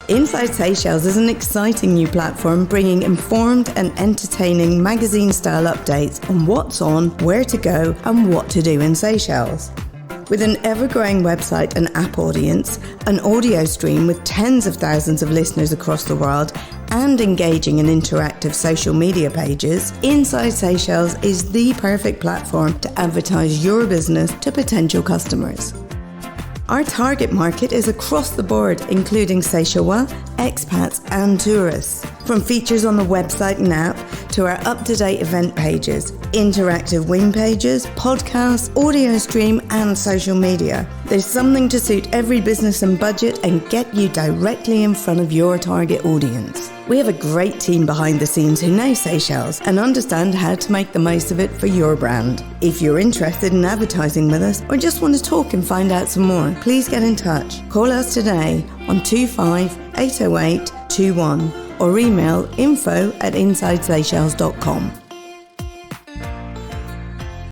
Inside Seychelles is an exciting new platform bringing informed and entertaining magazine-style updates on what's on, where to go, and what to do in Seychelles. With an ever-growing website and app audience, an audio stream with tens of thousands of listeners across the world, and engaging and interactive social media pages, Inside Seychelles is the perfect platform to advertise your business to potential customers. Our target market is across the board, including Seychellois, expats and tourists. From features on the website and app to our up-to-date event pages, interactive wing pages, podcasts, audio stream and social media. There's something to suit every business and budget and get you directly in front of your target audience. We have a great team behind the scenes who know Seychelles and understand how to make the most of it for your brand. If you're interested in advertising with us or just want to talk and find out some more, please get in touch. Call us today on 25 808 21 or email info@insideseychelles.com.